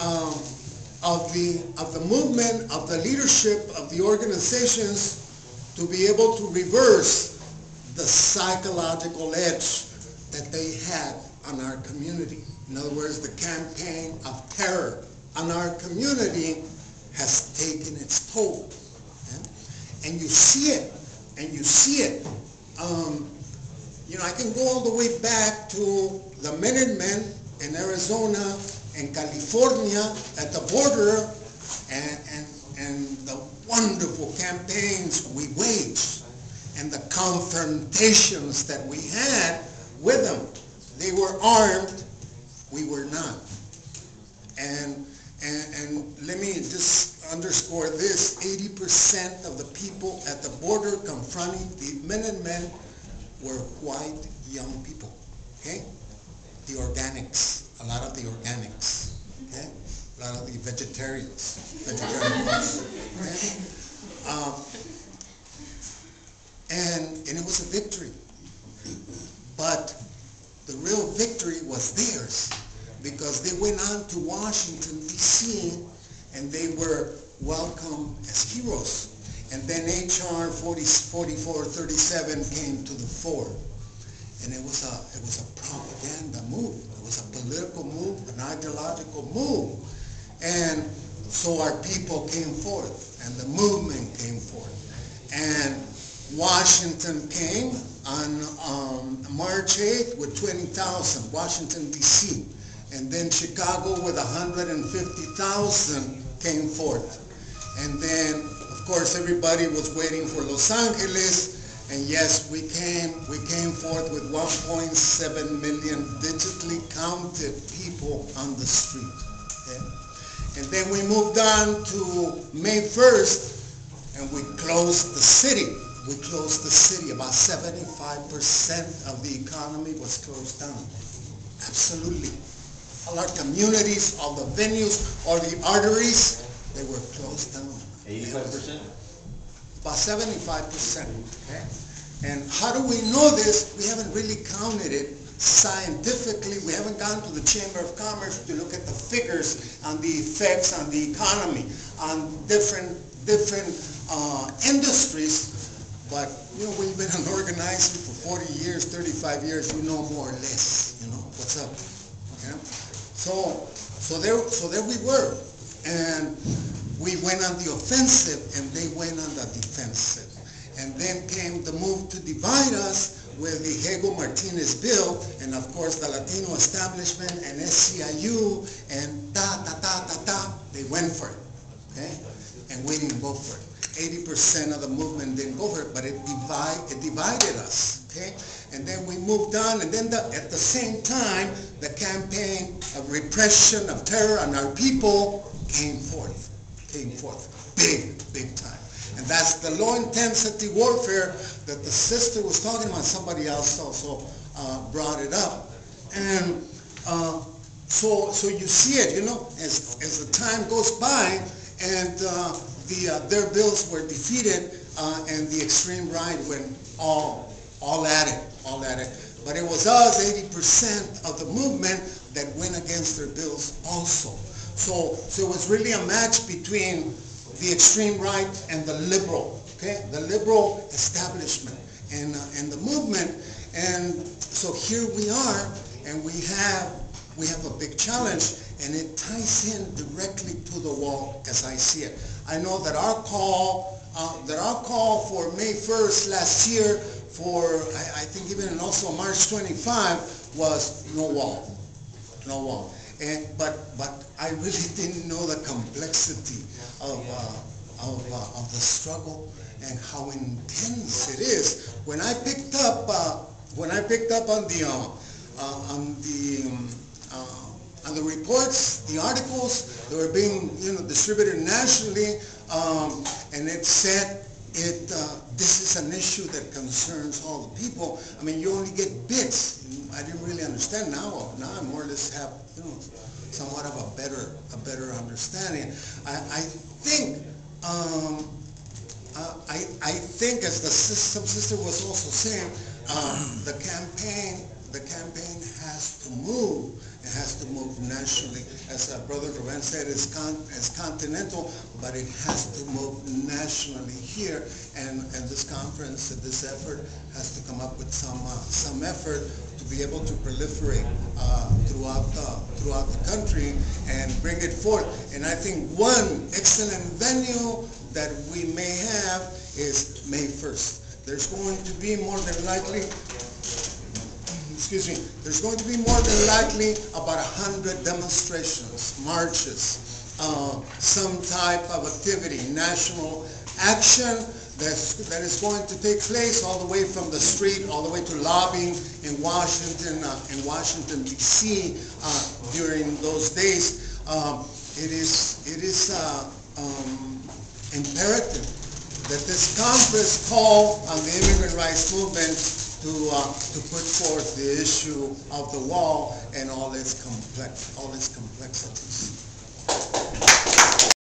um, of the movement, of the leadership, of the organizations to be able to reverse the psychological edge that they had on our community. In other words, the campaign of terror on our community has taken its toll. Okay? And you see it, I can go all the way back to the Minutemen in Arizona and California at the border, and the wonderful campaigns we waged and the confrontations that we had with them. They were armed, we were not. And let me just underscore this, 80% of the people at the border confronting the Minutemen were white young people, okay? The organics, a lot of the organics, okay? A lot of the vegetarians, okay? And it was a victory. But the real victory was theirs, because they went on to Washington, D.C., and they were welcomed as heroes. And then H.R. 4437 came to the fore. And it was a propaganda move. It was a political move, an ideological move. And so our people came forth, and the movement came forth. And Washington came on March 8th with 20,000, Washington, D.C. And then Chicago with 150,000 came forth. And then, of course, everybody was waiting for Los Angeles. And yes, we came forth with 1.7 million digitally counted people on the street. Okay? And then we moved on to May 1st, and we closed the city. We closed the city. About 75% of the economy was closed down. Absolutely. All our communities, all the venues, all the arteries, they were closed down. 85%? About 75%. Okay? And how do we know this? We haven't really counted it scientifically. We haven't gone to the Chamber of Commerce to look at the figures on the effects on the economy, on different industries. But we've been an organizer for 40 years, 35 years. You know more or less. What's up. Okay? So there we were, and we went on the offensive, and they went on the defensive. And then came the move to divide us with the Hego-Martinez bill, and of course the Latino establishment and SCIU and they went for it, okay? And we didn't go for it. 80% of the movement didn't go for it, but it divided us, okay? And then we moved on, and then at the same time, the campaign of repression, of terror on our people came forth, big time. And that's the low-intensity warfare that the sister was talking about. Somebody else also brought it up. And so you see it, as the time goes by, and their bills were defeated, and the extreme right went all at it. But it was us, 80% of the movement, that went against their bills also. So it was really a match between the extreme right and the liberal, okay? The liberal establishment and the movement. And so here we are, and we have a big challenge, and it ties in directly to the wall as I see it. I know that our call for May 1st last year, for I think even also March 25, was no wall. But I really didn't know the complexity of the struggle and how intense it is. When I picked up on the reports, the articles that were being distributed nationally, and it said this is an issue that concerns all the people. I mean, you only get bits. I didn't really understand. Now I more or less have somewhat of a better understanding. I think as some sister was also saying, the campaign the campaign has to move. It has to move nationally. As Brother Ruben said, it's continental, but it has to move nationally here. And this conference, this effort, has to come up with some effort to be able to proliferate throughout the country and bring it forth. And I think one excellent venue that we may have is May 1st. There's going to be more than likely, there's going to be more than likely about 100 demonstrations, marches, some type of activity, national action that is going to take place all the way from the street, all the way to lobbying in Washington D.C. During those days. It is imperative that this conference call on the immigrant rights movement to put forth the issue of the wall and all its complexities.